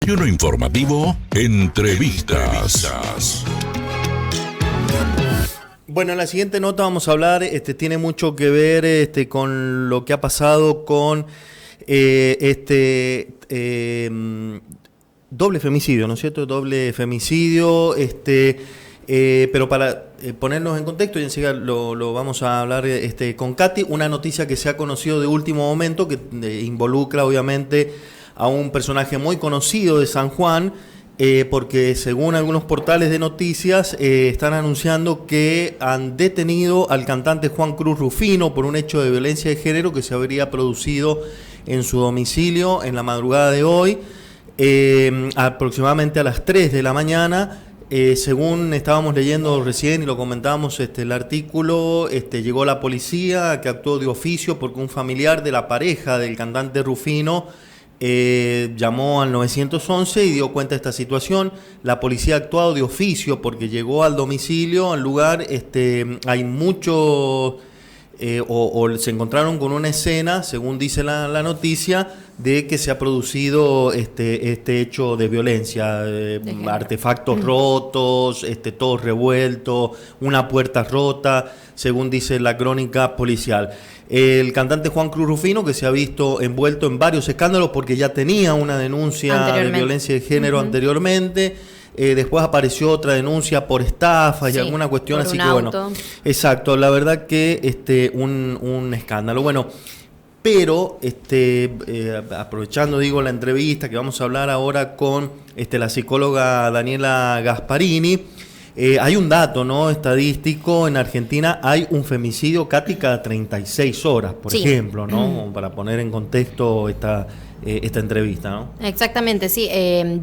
Noticiero informativo Entrevistas. Bueno, en la siguiente nota vamos a hablar, tiene mucho que ver con lo que ha pasado con doble femicidio, ¿no es cierto? Doble femicidio, pero para ponernos en contexto, y enseguida lo vamos a hablar con Katy, una noticia que se ha conocido de último momento, que involucra obviamente a un personaje muy conocido de San Juan, porque según algunos portales de noticias están anunciando que han detenido al cantante Juan Cruz Rufino por un hecho de violencia de género que se habría producido en su domicilio en la madrugada de hoy, aproximadamente a las 3 de la mañana. Según estábamos leyendo recién y lo comentábamos el artículo, llegó la policía que actuó de oficio porque un familiar de la pareja del cantante Rufino llamó al 911 y dio cuenta de esta situación. La policía ha actuado de oficio porque llegó al domicilio, al lugar, hay muchos, o se encontraron con una escena, según dice la noticia, de que se ha producido este hecho de violencia, artefactos rotos, todo revuelto, una puerta rota, según dice la crónica policial. El cantante Juan Cruz Rufino, que se ha visto envuelto en varios escándalos porque ya tenía una denuncia de violencia de género anteriormente. Después apareció otra denuncia por estafas y alguna cuestión así que auto. Bueno. Exacto, la verdad que un escándalo. Bueno, pero aprovechando la entrevista que vamos a hablar ahora con la psicóloga Daniela Gasparini. Hay un dato, ¿no?, estadístico. En Argentina hay un femicidio, Katy, cada 36 horas, por ejemplo, ¿no? Para poner en contexto esta entrevista, ¿no? Exactamente, sí.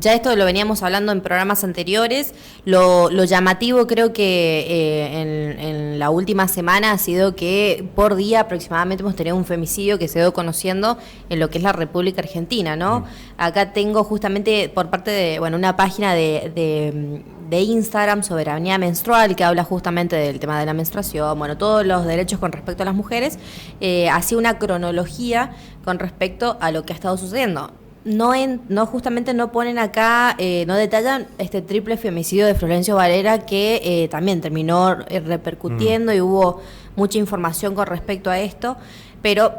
Ya esto lo veníamos hablando en programas anteriores. Lo llamativo creo que en la última semana ha sido que por día aproximadamente hemos tenido un femicidio que se ha ido conociendo en lo que es la República Argentina, ¿no? Acá tengo justamente por parte de una página de Instagram, Soberanía Menstrual, que habla justamente del tema de la menstruación, todos los derechos con respecto a las mujeres, hacía una cronología con respecto a lo que ha estado sucediendo. Justamente no ponen acá, no detallan este triple femicidio de Florencio Varela que también terminó repercutiendo y hubo mucha información con respecto a esto. Pero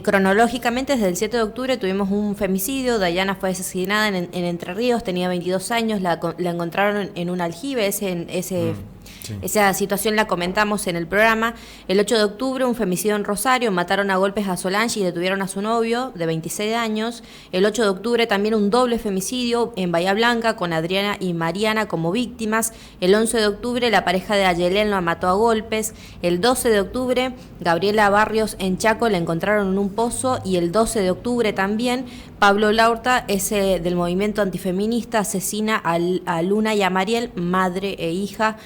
cronológicamente desde el 7 de octubre tuvimos un femicidio. Dayana fue asesinada en Entre Ríos, tenía 22 años, la encontraron en un aljibe, esa situación la comentamos en el programa. El 8 de octubre un femicidio en Rosario, mataron a golpes a Solange y detuvieron a su novio de 26 años. El 8 de octubre también un doble femicidio en Bahía Blanca con Adriana y Mariana como víctimas. El 11 de octubre la pareja de Ayelén lo mató a golpes. El 12 de octubre Gabriela Barrios en Chaco la encontraron en un pozo. Y el 12 de octubre también Pablo Laurta, ese del movimiento antifeminista, asesina a Luna y a Mariel, madre e hija.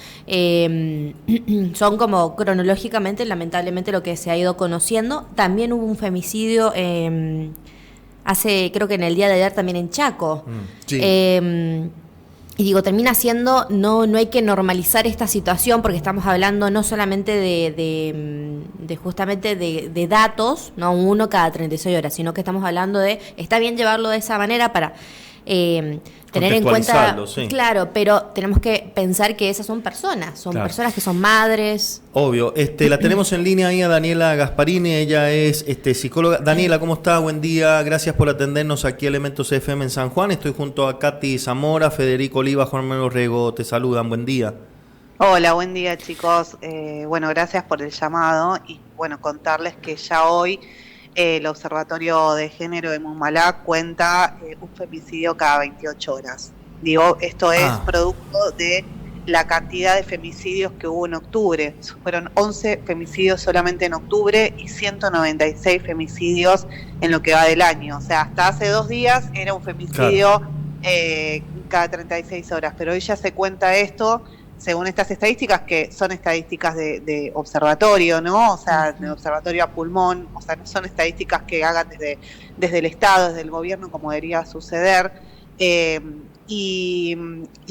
Son como cronológicamente, lamentablemente, lo que se ha ido conociendo. También hubo un femicidio creo que en el día de ayer también en Chaco. Y termina siendo, no hay que normalizar esta situación porque estamos hablando no solamente de justamente de datos, no uno cada 36 horas, sino que estamos hablando está bien llevarlo de esa manera para tener en cuenta, claro, pero tenemos que pensar que esas son personas, personas que son madres. Obvio. La tenemos en línea ahí a Daniela Gasparini, ella es psicóloga. Daniela, ¿cómo está? Buen día, gracias por atendernos aquí a Elementos FM en San Juan. Estoy junto a Katy Zamora, Federico Oliva, Juan Manuel Rego, te saludan, buen día. Hola, buen día, chicos. Gracias por el llamado y contarles que ya hoy el Observatorio de Género de Mummalá cuenta un femicidio cada 28 horas. Esto es producto de la cantidad de femicidios que hubo en octubre. Fueron 11 femicidios solamente en octubre y 196 femicidios en lo que va del año. O sea, hasta hace 2 días era un femicidio cada 36 horas, pero hoy ya se cuenta esto según estas estadísticas, que son estadísticas de observatorio, ¿no? O sea, de observatorio a pulmón, o sea, no son estadísticas que hagan desde el Estado, desde el gobierno, como debería suceder. Y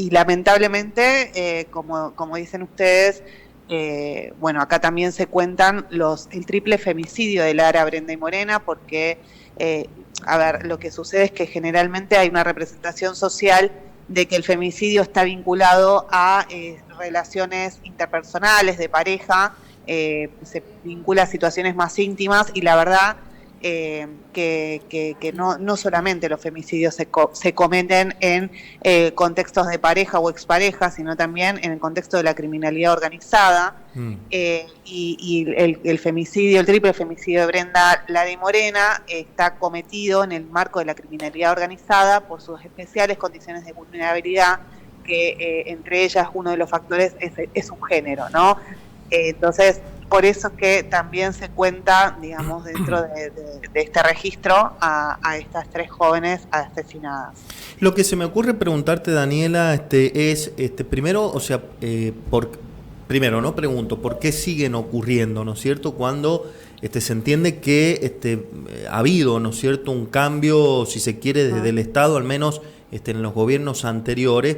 lamentablemente, como dicen ustedes, Bueno, acá también se cuentan el triple femicidio de Lara, Brenda y Morena, porque, a ver, lo que sucede es que generalmente hay una representación social de que el femicidio está vinculado a relaciones interpersonales, de pareja, se vincula a situaciones más íntimas, y la verdad que no solamente los femicidios se cometen en contextos de pareja o expareja, sino también en el contexto de la criminalidad organizada. Y el femicidio, el triple femicidio de Brenda, Lara y Morena, está cometido en el marco de la criminalidad organizada por sus especiales condiciones de vulnerabilidad, que entre ellas uno de los factores es su género, ¿no? Entonces, por eso es que también se cuenta, digamos, dentro de este registro a estas 3 jóvenes asesinadas. Lo que se me ocurre preguntarte, Daniela, es, primero, o sea, primero, no pregunto, ¿por qué siguen ocurriendo, no es cierto? Cuando se entiende que ha habido, ¿no es cierto?, un cambio, si se quiere, desde el Estado, al menos en los gobiernos anteriores.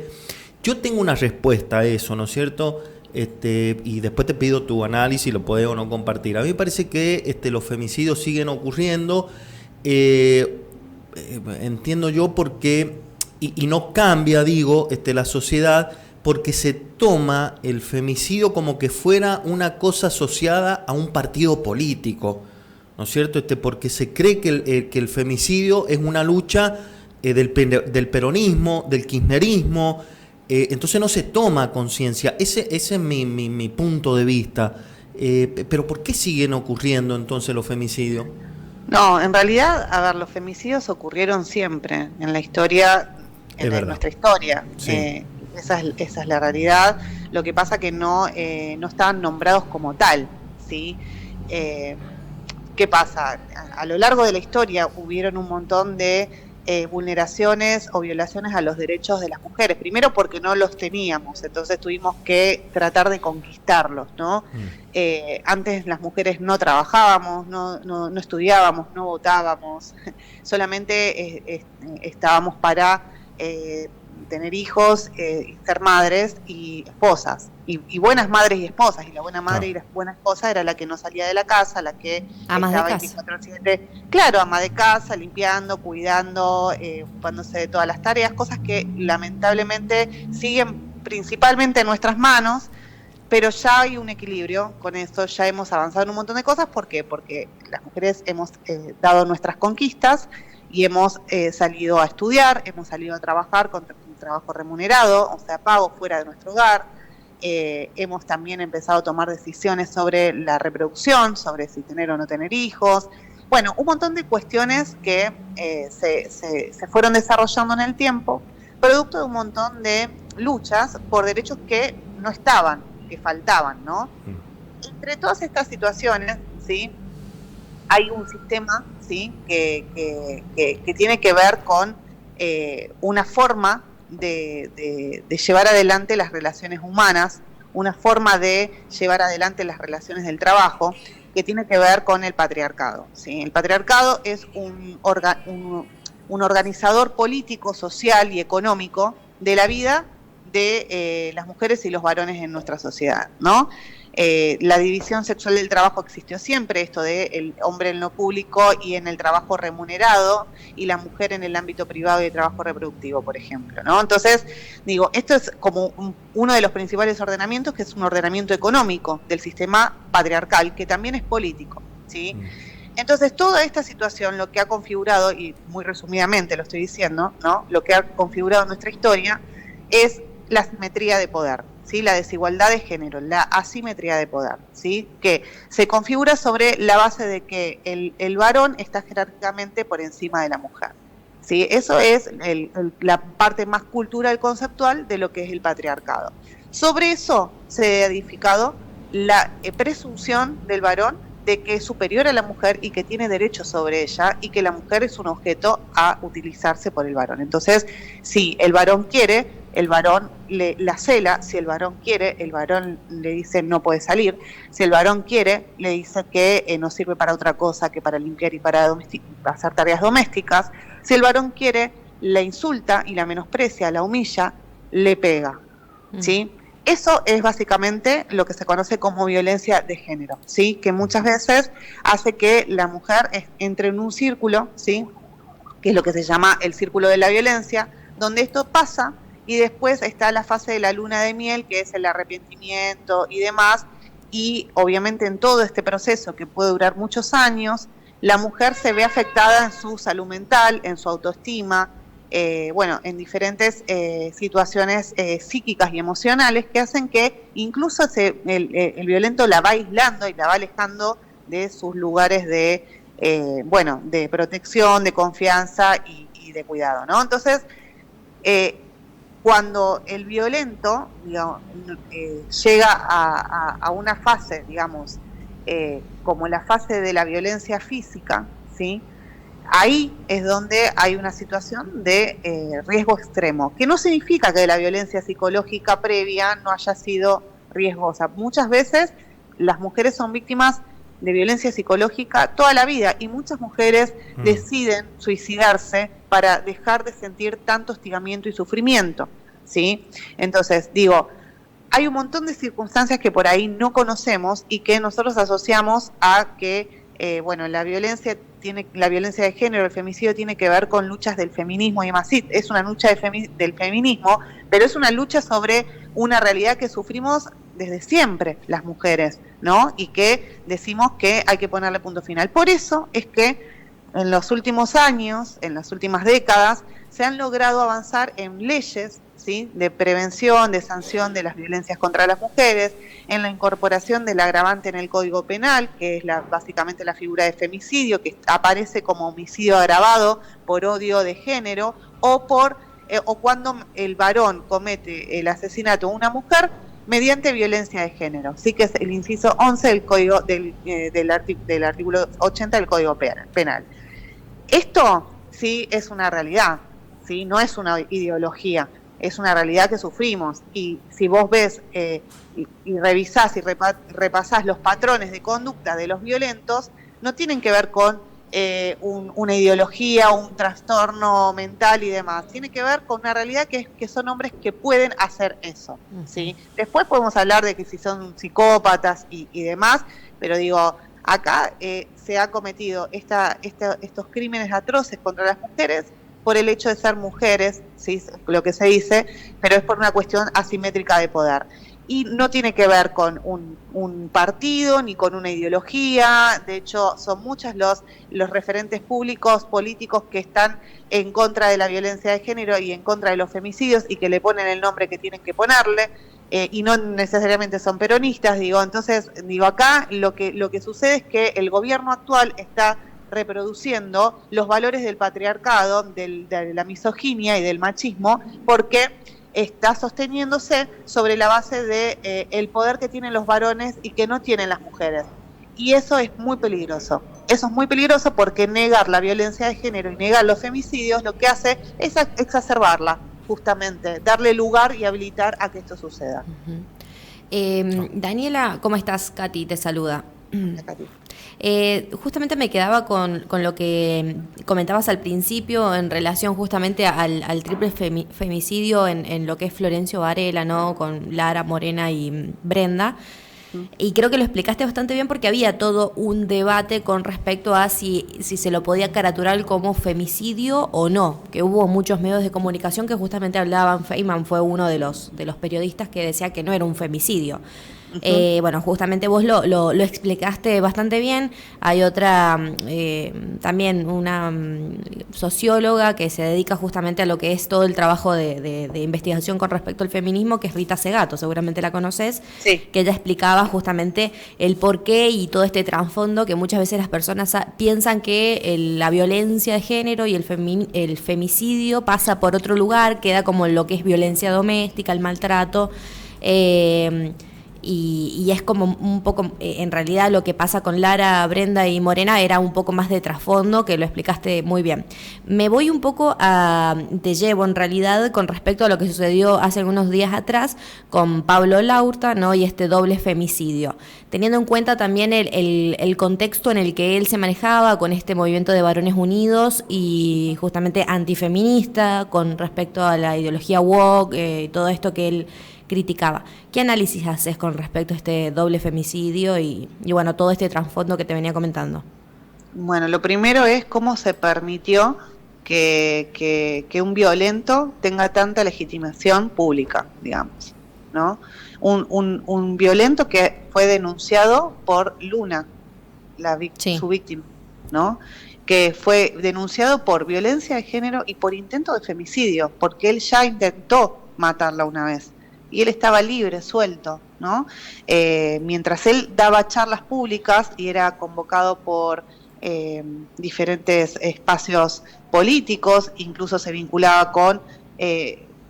Yo tengo una respuesta a eso, ¿no es cierto?, y después te pido tu análisis, lo podés o no compartir. A mí me parece que los femicidios siguen ocurriendo, entiendo yo, porque, y no cambia, digo, la sociedad, porque se toma el femicidio como que fuera una cosa asociada a un partido político, ¿no es cierto? Porque se cree que el femicidio es una lucha del peronismo, del kirchnerismo. Entonces no se toma conciencia. Ese es mi punto de vista. Pero ¿por qué siguen ocurriendo entonces los femicidios? No, en realidad, a ver, los femicidios ocurrieron siempre en la historia, en nuestra historia. Sí. Esa es la realidad. Lo que pasa que no estaban nombrados como tal, ¿sí? ¿Qué pasa? A lo largo de la historia hubieron un montón de vulneraciones o violaciones a los derechos de las mujeres, primero porque no los teníamos, entonces tuvimos que tratar de conquistarlos, ¿no? Antes las mujeres no trabajábamos, no estudiábamos, no votábamos, solamente estábamos para tener hijos, ser madres y esposas, y buenas madres y esposas, y la buena madre y la buena esposa era la que no salía de la casa, la que estaba 24/7, claro, ama de casa, limpiando, cuidando, ocupándose de todas las tareas, cosas que lamentablemente siguen principalmente en nuestras manos, pero ya hay un equilibrio con esto, ya hemos avanzado en un montón de cosas. ¿Por qué? Porque las mujeres hemos dado nuestras conquistas y hemos salido a estudiar, hemos salido a trabajar con un trabajo remunerado, o sea, pago fuera de nuestro hogar. Hemos también empezado a tomar decisiones sobre la reproducción, sobre si tener o no tener hijos. Bueno, un montón de cuestiones que se fueron desarrollando en el tiempo, producto de un montón de luchas por derechos que no estaban, que faltaban, ¿no? Entre todas estas situaciones, ¿sí?, hay un sistema, ¿sí?, que tiene que ver con una forma de llevar adelante las relaciones humanas, una forma de llevar adelante las relaciones del trabajo, que tiene que ver con el patriarcado, ¿sí? El patriarcado es un organizador político, social y económico de la vida de las mujeres y los varones en nuestra sociedad, ¿no? La división sexual del trabajo existió siempre, esto de el hombre en lo público y en el trabajo remunerado, y la mujer en el ámbito privado y de trabajo reproductivo, por ejemplo, ¿no? Entonces, digo, esto es como uno de los principales ordenamientos, que es un ordenamiento económico del sistema patriarcal, que también es político, ¿sí? Entonces, toda esta situación lo que ha configurado, y muy resumidamente lo estoy diciendo, ¿no?, lo que ha configurado nuestra historia es la asimetría de poder, ¿sí?, la desigualdad de género, la asimetría de poder, ¿sí?, que se configura sobre la base de que el varón está jerárquicamente por encima de la mujer, ¿sí? Eso es la parte más cultural, conceptual de lo que es el patriarcado. Sobre eso se ha edificado la presunción del varón de que es superior a la mujer y que tiene derechos sobre ella, y que la mujer es un objeto a utilizarse por el varón. Entonces, si el varón quiere, el varón la cela; si el varón quiere, el varón le dice no puede salir; si el varón quiere, le dice que no sirve para otra cosa que para limpiar y para hacer tareas domésticas; si el varón quiere, la insulta y la menosprecia, la humilla, le pega, ¿sí? eso es básicamente lo que se conoce como violencia de género, ¿sí? Que muchas veces hace que la mujer entre en un círculo, ¿sí? Que es lo que se llama el círculo de la violencia, donde esto pasa y después está la fase de la luna de miel, que es el arrepentimiento y demás, y obviamente en todo este proceso que puede durar muchos años, la mujer se ve afectada en su salud mental, en su autoestima, en diferentes situaciones psíquicas y emocionales que hacen que incluso el violento la va aislando y la va alejando de sus lugares de protección, de confianza y de cuidado, ¿no? Entonces, cuando el violento, digamos, llega a una fase, digamos, como la fase de la violencia física, ¿sí? Ahí es donde hay una situación de riesgo extremo, que no significa que la violencia psicológica previa no haya sido riesgosa. Muchas veces las mujeres son víctimas de violencia psicológica toda la vida y muchas mujeres deciden suicidarse para dejar de sentir tanto hostigamiento y sufrimiento, ¿sí? Entonces, digo, hay un montón de circunstancias que por ahí no conocemos y que nosotros asociamos a que, la violencia de género, el femicidio tiene que ver con luchas del feminismo y demás. Sí, es una lucha del feminismo, pero es una lucha sobre una realidad que sufrimos desde siempre las mujeres, ¿no? Y que decimos que hay que ponerle punto final. Por eso es que en los últimos años, en las últimas décadas, se han logrado avanzar en leyes, ¿sí? De prevención, de sanción de las violencias contra las mujeres, en la incorporación del agravante en el Código Penal, que es básicamente la figura de femicidio, que aparece como homicidio agravado por odio de género, o cuando el varón comete el asesinato de una mujer mediante violencia de género, sí, que es el inciso 11 del código del artículo 80 del Código Penal. Esto sí es una realidad, sí, no es una ideología, es una realidad que sufrimos. Y si vos ves y revisás y repasás los patrones de conducta de los violentos, no tienen que ver con una ideología, un trastorno mental y demás. Tiene que ver con una realidad que son hombres que pueden hacer eso, ¿sí? Después podemos hablar de que si son psicópatas y demás, pero digo, acá se ha cometido estos crímenes atroces contra las mujeres por el hecho de ser mujeres, ¿sí? Lo que se dice, pero es por una cuestión asimétrica de poder. Y no tiene que ver con un partido ni con una ideología. De hecho, son muchos los referentes públicos, políticos que están en contra de la violencia de género y en contra de los femicidios y que le ponen el nombre que tienen que ponerle, y no necesariamente son peronistas, digo. Entonces, acá lo que sucede es que el gobierno actual está reproduciendo los valores del patriarcado, de la misoginia y del machismo, porque está sosteniéndose sobre la base de el poder que tienen los varones y que no tienen las mujeres. Y eso es muy peligroso. Eso es muy peligroso porque negar la violencia de género y negar los femicidios lo que hace es exacerbarla, justamente, darle lugar y habilitar a que esto suceda. Daniela, ¿cómo estás? Katy te saluda. Hola, Katy. Justamente me quedaba con lo que comentabas al principio en relación justamente al triple femicidio en lo que es Florencio Varela, ¿no? Con Lara, Morena y Brenda. Y creo que lo explicaste bastante bien porque había todo un debate con respecto a si se lo podía caraturar como femicidio o no, que hubo muchos medios de comunicación que justamente hablaban. Feynman fue uno de los periodistas que decía que no era un femicidio. Justamente vos lo explicaste bastante bien. Hay otra, también una socióloga que se dedica justamente a lo que es todo el trabajo de investigación con respecto al feminismo, que es Rita Segato, seguramente la conoces, sí. Que ella explicaba justamente el porqué y todo este trasfondo que muchas veces las personas piensan que la violencia de género y el femicidio pasa por otro lugar, queda como lo que es violencia doméstica, el maltrato, y es como un poco, en realidad lo que pasa con Lara, Brenda y Morena era un poco más de trasfondo, que lo explicaste muy bien. Me voy un poco te llevo en realidad con respecto a lo que sucedió hace algunos días atrás con Pablo Laurta, ¿no? Y este doble femicidio, teniendo en cuenta también el contexto en el que él se manejaba con este movimiento de varones unidos y justamente antifeminista con respecto a la ideología woke, todo esto que él criticaba. ¿Qué análisis haces con respecto a este doble femicidio y bueno, todo este trasfondo que te venía comentando? Bueno, lo primero es cómo se permitió que un violento tenga tanta legitimación pública, digamos, ¿no? Un violento que fue denunciado por Luna, su víctima, ¿no? Que fue denunciado por violencia de género y por intento de femicidio, porque él ya intentó matarla una vez y él estaba libre, suelto, ¿no? Mientras él daba charlas públicas y era convocado por diferentes espacios políticos, incluso se vinculaba con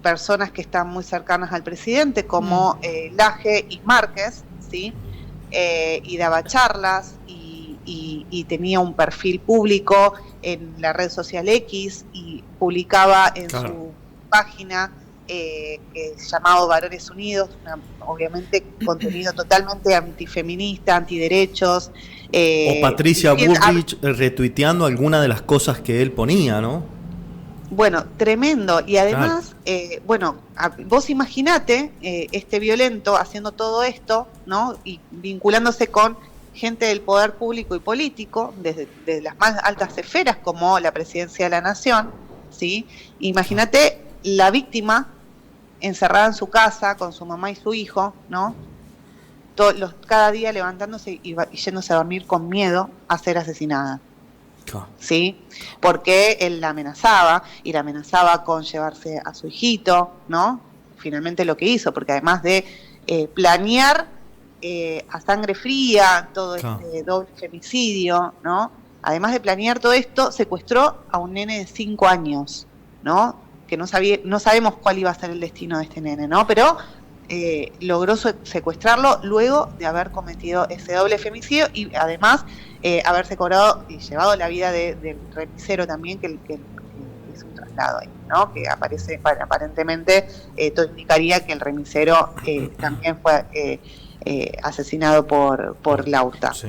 personas que están muy cercanas al presidente, como Laje y Márquez, ¿sí? Y daba charlas y tenía un perfil público en la red social X y publicaba en su página llamado Varones Unidos, obviamente contenido totalmente antifeminista, antiderechos. O Patricia Bullrich retuiteando alguna de las cosas que él ponía, ¿no? Bueno, tremendo. Y además, vos imaginate este violento haciendo todo esto, ¿no? Y vinculándose con gente del poder público y político, desde las más altas esferas como la Presidencia de la Nación, ¿sí? Imagínate la víctima encerrada en su casa con su mamá y su hijo, ¿no? Cada día levantándose y yéndose a dormir con miedo a ser asesinada, ¿sí? Porque él la amenazaba y la amenazaba con llevarse a su hijito, ¿no? Finalmente lo que hizo, porque además de planear a sangre fría todo este doble femicidio, ¿no? Además de planear todo esto, secuestró a un nene de 5 años, ¿no? Que no sabemos cuál iba a ser el destino de este nene, ¿no? Pero logró secuestrarlo luego de haber cometido ese doble femicidio y además haberse cobrado y llevado la vida del remisero también, que hizo un traslado ahí, ¿no? Que aparentemente todo indicaría que el remisero también fue asesinado por Laurta. Sí.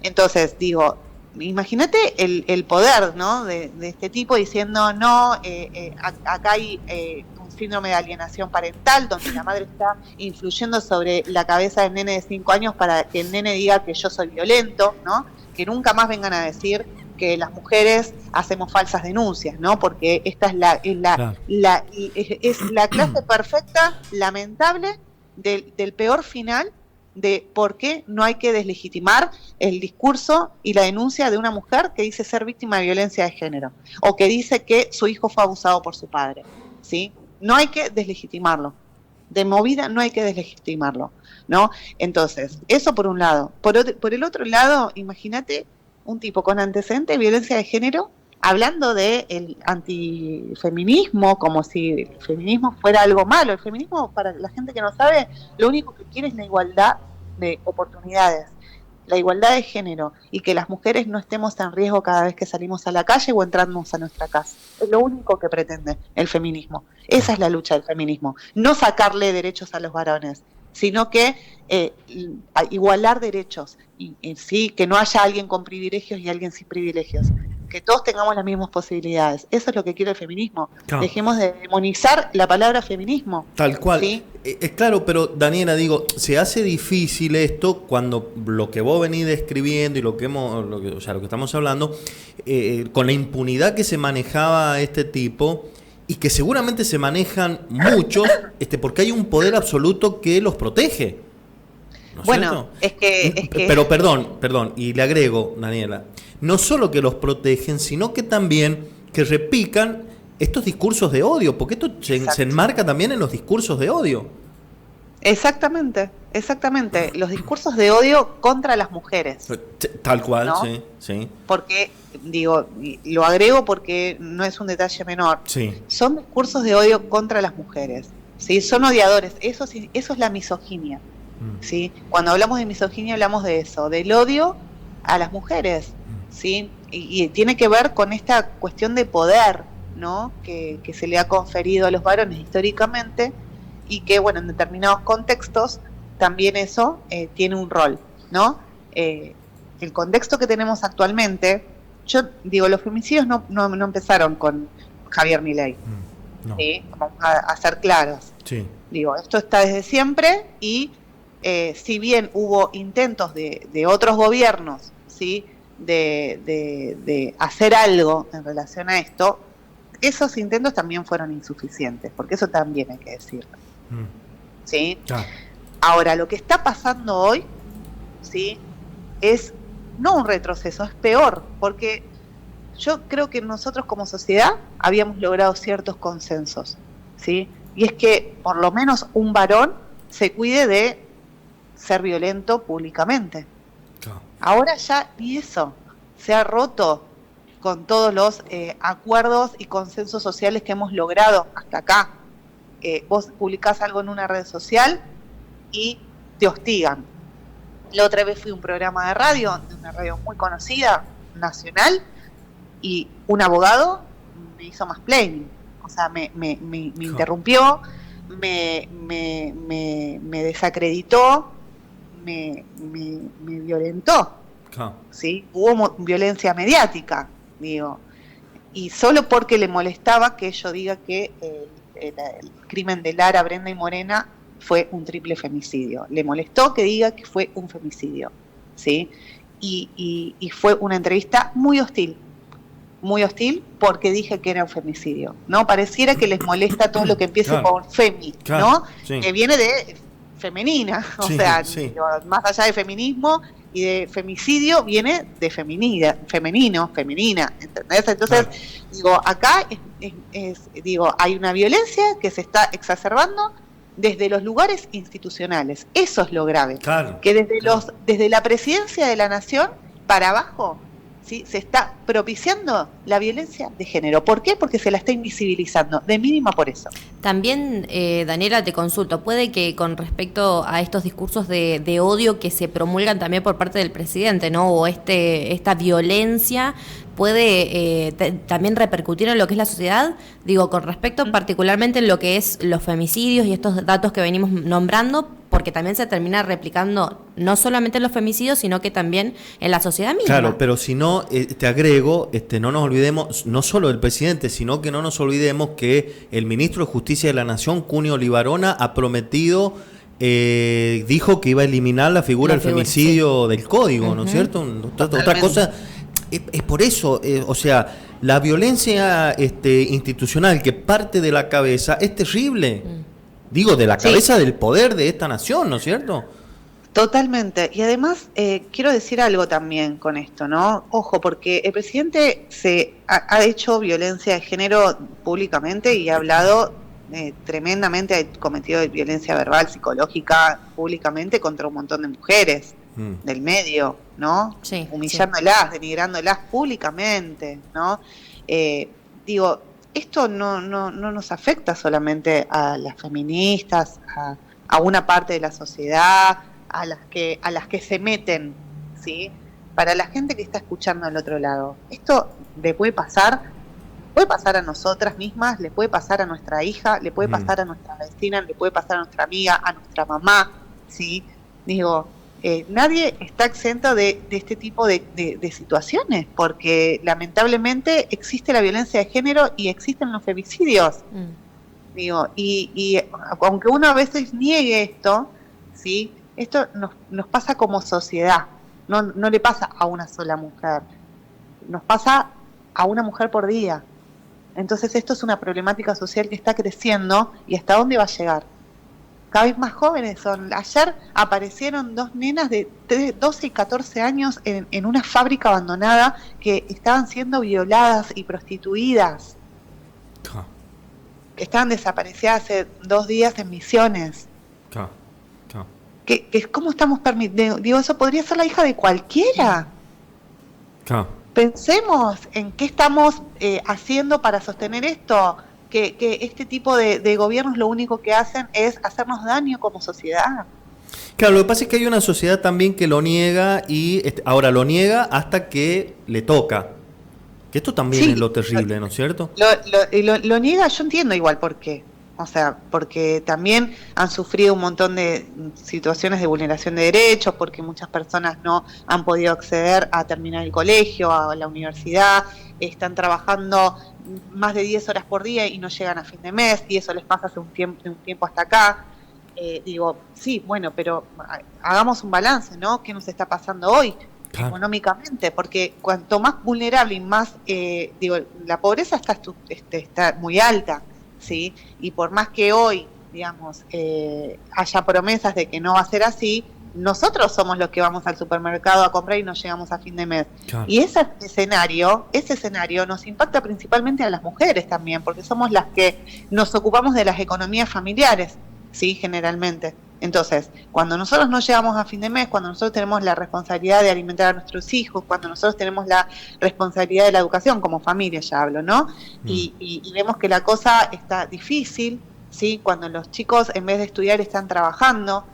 Entonces, digo, imagínate el poder, ¿no? de este tipo diciendo, no, acá hay un síndrome de alienación parental, donde la madre está influyendo sobre la cabeza del nene de 5 años para que el nene diga que yo soy violento, ¿no? Que nunca más vengan a decir que las mujeres hacemos falsas denuncias, ¿no? Porque esta es la clase perfecta, lamentable, del peor final de por qué no hay que deslegitimar el discurso y la denuncia de una mujer que dice ser víctima de violencia de género o que dice que su hijo fue abusado por su padre, ¿sí? No hay que deslegitimarlo. De movida no hay que deslegitimarlo, ¿no? Entonces, eso por un lado. Por el otro lado, imagínate un tipo con antecedente de violencia de género hablando de el antifeminismo como si el feminismo fuera algo malo. El feminismo, para la gente que no sabe, lo único que quiere es la igualdad de oportunidades, la igualdad de género y que las mujeres no estemos en riesgo cada vez que salimos a la calle o entramos a nuestra casa. Es lo único que pretende el feminismo. Esa es la lucha del feminismo. No sacarle derechos a los varones, sino que igualar derechos y sí, que no haya alguien con privilegios y alguien sin privilegios, que todos tengamos las mismas posibilidades. Eso es lo que quiere el feminismo. Claro. Dejemos de demonizar la palabra feminismo. Tal cual. ¿Sí? Es claro, pero Daniela, digo, se hace difícil esto cuando lo que vos venís describiendo y lo que estamos hablando, con la impunidad que se manejaba este tipo y que seguramente se manejan muchos, porque hay un poder absoluto que los protege. ¿No es bueno, cierto? es que... Pero perdón, y le agrego, Daniela, no solo que los protegen, sino que también que repican estos discursos de odio, porque esto se enmarca también en los discursos de odio. Exactamente. Los discursos de odio contra las mujeres. Tal cual, ¿no? Sí. Porque, digo, lo agrego porque no es un detalle menor. Sí. Son discursos de odio contra las mujeres, ¿sí? Son odiadores. Eso es la misoginia, ¿sí? Cuando hablamos de misoginia hablamos de eso, del odio a las mujeres, ¿sí? Y tiene que ver con esta cuestión de poder, ¿no? Que se le ha conferido a los varones históricamente y que, bueno, en determinados contextos también eso tiene un rol, ¿no? El contexto que tenemos actualmente, yo digo, los femicidios no empezaron con Javier Milei, No. ¿sí? Vamos a ser claros. Sí. Digo, esto está desde siempre y si bien hubo intentos de otros gobiernos, ¿sí? de hacer algo en relación a esto, esos intentos también fueron insuficientes, porque eso también hay que decirlo. ¿Sí? Ah. Ahora, lo que está pasando hoy, ¿sí? es no un retroceso, es peor, porque yo creo que nosotros como sociedad habíamos logrado ciertos consensos, ¿sí? Y es que por lo menos un varón se cuide de ser violento públicamente. Claro. Ahora ya ni eso, se ha roto con todos los acuerdos y consensos sociales que hemos logrado hasta acá. Vos publicás algo en una red social y te hostigan. La otra vez fui a un programa de radio, de una radio muy conocida, nacional, y un abogado me hizo mansplaining. O sea, me interrumpió, me desacreditó, me violentó. ¿Sí? Hubo violencia mediática, digo. Y solo porque le molestaba que yo diga que el crimen de Lara, Brenda y Morena fue un triple femicidio. Le molestó que diga que fue un femicidio, ¿sí? Y fue una entrevista muy hostil porque dije que era un femicidio, ¿no? Pareciera que les molesta todo lo que empiece por femi, ¿no? Sí. Que viene de femenina, o sea, digo, más allá de feminismo y de femicidio, viene de femenina, ¿entendés? Entonces, digo, acá digo, hay una violencia que se está exacerbando desde los lugares institucionales. Eso es lo grave. Que desde la presidencia de la nación para abajo, ¿sí? Se está propiciando la violencia de género. ¿Por qué? Porque se la está invisibilizando, de mínima por eso. También, Daniela, te consulto, puede que con respecto a estos discursos de odio que se promulgan también por parte del presidente, ¿no? O esta violencia puede también repercutir en lo que es la sociedad, digo, con respecto particularmente en lo que es los femicidios y estos datos que venimos nombrando, porque también se termina replicando no solamente en los femicidios, sino que también en la sociedad misma. Claro, pero si no, te agrego, no nos olvidemos, no solo del presidente, sino que no nos olvidemos que el ministro de Justicia de la Nación, Cunio Libarona, ha prometido, dijo que iba a eliminar la figura del femicidio del código, ¿no es cierto? Otra cosa, es por eso, o sea, la violencia institucional que parte de la cabeza es terrible. Digo, de la cabeza del poder de esta nación, ¿no es cierto? Totalmente. Y además, quiero decir algo también con esto, ¿no? Ojo, porque el presidente ha hecho violencia de género públicamente y ha hablado tremendamente, ha cometido violencia verbal, psicológica, públicamente contra un montón de mujeres del medio, ¿no? Sí, humillándolas, denigrándolas públicamente, ¿no? Digo, esto no nos afecta solamente a las feministas, a una parte de la sociedad, a las que se meten, ¿sí? Para la gente que está escuchando al otro lado, esto le puede pasar a nosotras mismas, le puede pasar a nuestra hija, le puede pasar a nuestra vecina, le puede pasar a nuestra amiga, a nuestra mamá, ¿sí? Digo, nadie está exento de este tipo de situaciones, porque lamentablemente existe la violencia de género y existen los femicidios. Digo, y aunque uno a veces niegue esto, ¿sí? Esto nos pasa como sociedad, no le pasa a una sola mujer, nos pasa a una mujer por día. Entonces esto es una problemática social que está creciendo, y ¿hasta dónde va a llegar? Cada vez más jóvenes son. Ayer aparecieron dos nenas de 12 y 14 años en una fábrica abandonada que estaban siendo violadas y prostituidas. Que estaban desaparecidas hace 2 días en Misiones. ¿Cómo estamos permitiendo? Digo, eso podría ser la hija de cualquiera. Pensemos en qué estamos haciendo para sostener esto. Que este tipo de gobiernos lo único que hacen es hacernos daño como sociedad. Claro, lo que pasa es que hay una sociedad también que lo niega y ahora lo niega hasta que le toca. Que esto también es lo terrible, ¿no es cierto? Lo niega, yo entiendo igual por qué. O sea, porque también han sufrido un montón de situaciones de vulneración de derechos, porque muchas personas no han podido acceder a terminar el colegio, a la universidad, están trabajando más de 10 horas por día y no llegan a fin de mes, y eso les pasa hace un tiempo hasta acá. Digo, sí, bueno, pero hagamos un balance, ¿no? ¿Qué nos está pasando hoy económicamente? Porque cuanto más vulnerable y más, la pobreza está muy alta, ¿sí? Y por más que hoy, digamos, haya promesas de que no va a ser así, nosotros somos los que vamos al supermercado a comprar y no llegamos a fin de mes. Claro. Y ese escenario nos impacta principalmente a las mujeres también, porque somos las que nos ocupamos de las economías familiares, ¿sí? Generalmente. Entonces, cuando nosotros no llegamos a fin de mes, cuando nosotros tenemos la responsabilidad de alimentar a nuestros hijos, cuando nosotros tenemos la responsabilidad de la educación, como familia ya hablo, ¿no? Y vemos que la cosa está difícil, ¿sí? Cuando los chicos en vez de estudiar están trabajando,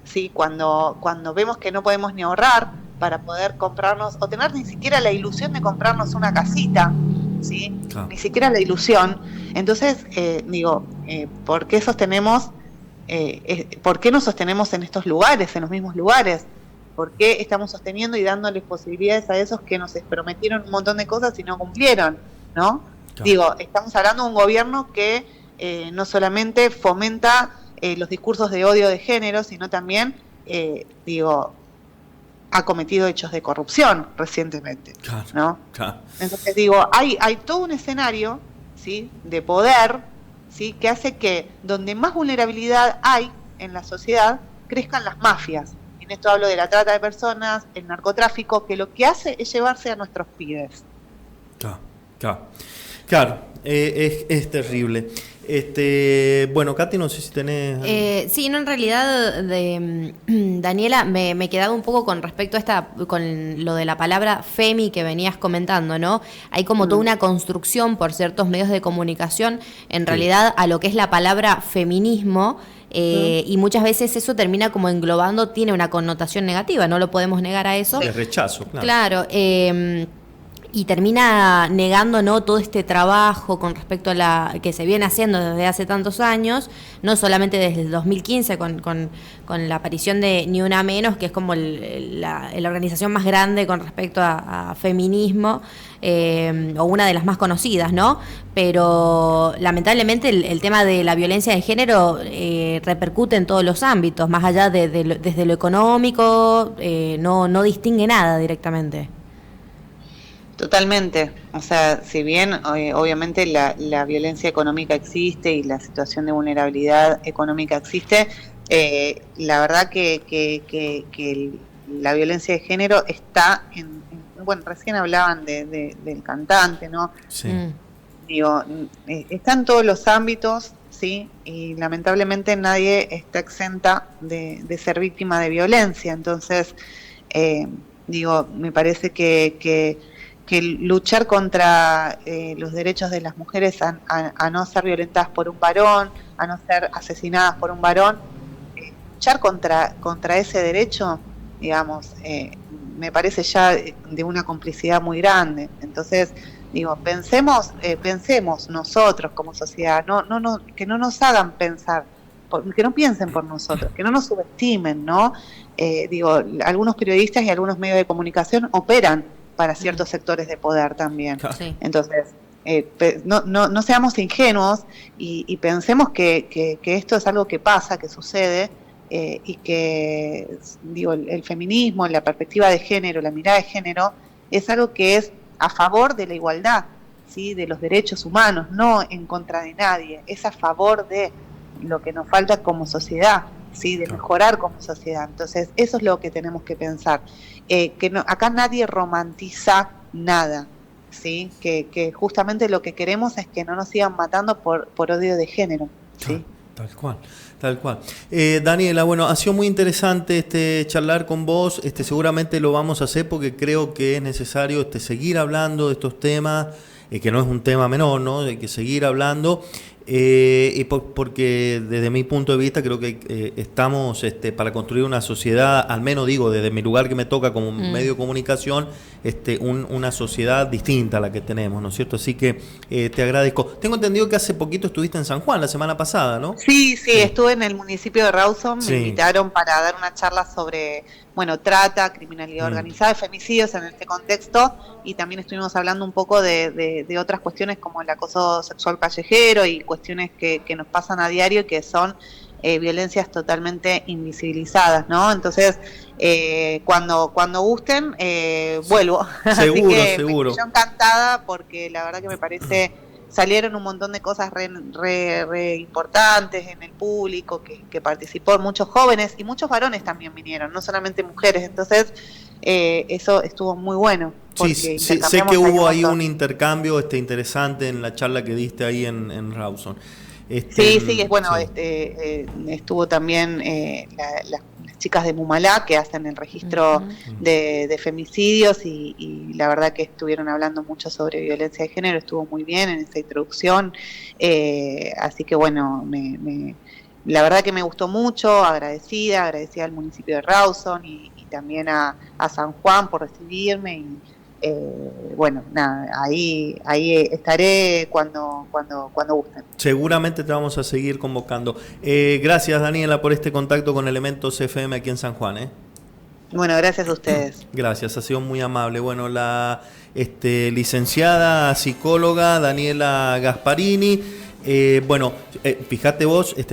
¿sí? Cuando vemos que no podemos ni ahorrar para poder comprarnos, o tener ni siquiera la ilusión de comprarnos una casita, ¿sí? Claro. Ni siquiera la ilusión. Entonces, ¿por qué sostenemos, por qué nos sostenemos en estos lugares, en los mismos lugares? ¿Por qué estamos sosteniendo y dándoles posibilidades a esos que nos prometieron un montón de cosas y no cumplieron, ¿no? Claro. Estamos hablando de un gobierno que no solamente fomenta los discursos de odio de género, sino también, ha cometido hechos de corrupción recientemente, claro, ¿no? Claro. Entonces hay todo un escenario, ¿sí? De poder, ¿sí? Que hace que donde más vulnerabilidad hay en la sociedad, crezcan las mafias. En esto hablo de la trata de personas, el narcotráfico, que lo que hace es llevarse a nuestros pibes. Claro, es terrible. Bueno, Katy, no sé si tenés... sí, no, en realidad, Daniela, me quedaba un poco con respecto a con lo de la palabra femi que venías comentando, ¿no? Hay como toda una construcción por ciertos medios de comunicación, en realidad, a lo que es la palabra feminismo, y muchas veces eso termina como englobando, tiene una connotación negativa, no lo podemos negar a eso. De rechazo, claro. Claro, y termina negando, ¿no?, todo este trabajo con respecto a la que se viene haciendo desde hace tantos años, no solamente desde el 2015 con la aparición de Ni Una Menos, que es como la organización más grande con respecto a feminismo, o una de las más conocidas, ¿no? Pero lamentablemente el tema de la violencia de género repercute en todos los ámbitos, más allá desde lo económico, no distingue nada directamente. Totalmente, o sea, si bien obviamente la violencia económica existe y la situación de vulnerabilidad económica existe, la verdad que la violencia de género está bueno, recién hablaban del cantante, ¿no? Sí. Está en todos los ámbitos, ¿sí? Y lamentablemente nadie está exenta de ser víctima de violencia, entonces, me parece que luchar contra los derechos de las mujeres a no ser violentadas por un varón, a no ser asesinadas por un varón, luchar contra ese derecho, me parece ya de una complicidad muy grande. Entonces, pensemos nosotros como sociedad, que no nos hagan pensar, que no piensen por nosotros, que no nos subestimen, ¿no? Algunos periodistas y algunos medios de comunicación operan para ciertos sectores de poder también. Sí. Entonces, no seamos ingenuos y pensemos que esto es algo que pasa, que sucede, y que, el feminismo, la perspectiva de género, la mirada de género, es algo que es a favor de la igualdad, ¿sí? De los derechos humanos, no en contra de nadie, es a favor de lo que nos falta como sociedad, ¿sí? De mejorar como sociedad. Entonces, eso es lo que tenemos que pensar. Acá nadie romantiza nada, ¿sí? Que justamente lo que queremos es que no nos sigan matando por odio de género, ¿sí? Tal cual. Daniela, bueno, ha sido muy interesante charlar con vos. Seguramente lo vamos a hacer porque creo que es necesario seguir hablando de estos temas, que no es un tema menor, ¿no? Hay que seguir hablando. Porque desde mi punto de vista creo que estamos para construir una sociedad, al menos digo, desde mi lugar que me toca como medio de comunicación, una sociedad distinta a la que tenemos, ¿no es cierto? Así que te agradezco. Tengo entendido que hace poquito estuviste en San Juan, la semana pasada, ¿no? Sí, estuve en el municipio de Rawson, Sí. me invitaron para dar una charla sobre, trata, criminalidad organizada, femicidios en este contexto, y también estuvimos hablando un poco de otras cuestiones como el acoso sexual callejero y cuestiones que nos pasan a diario y que son violencias totalmente invisibilizadas, ¿no? Entonces, cuando gusten, vuelvo. Así que seguro. yo encantada porque la verdad que me parece... Salieron un montón de cosas re importantes en el público que participó, muchos jóvenes y muchos varones también vinieron, no solamente mujeres. Entonces, eso estuvo muy bueno. Sí, sé que hubo ahí un intercambio interesante en la charla que diste ahí en Rawson. Sí, es bueno. Sí. Estuvo también las chicas de Mumalá que hacen el registro de femicidios y la verdad que estuvieron hablando mucho sobre violencia de género, estuvo muy bien en esa introducción, así que bueno, la verdad que me gustó mucho, agradecida al municipio de Rawson y también a San Juan por recibirme y ahí estaré cuando gusten. Seguramente te vamos a seguir convocando. Gracias, Daniela, por este contacto con Elementos FM aquí en San Juan. Bueno, gracias a ustedes. Gracias, ha sido muy amable. Bueno, la licenciada psicóloga Daniela Gasparini. Fíjate vos,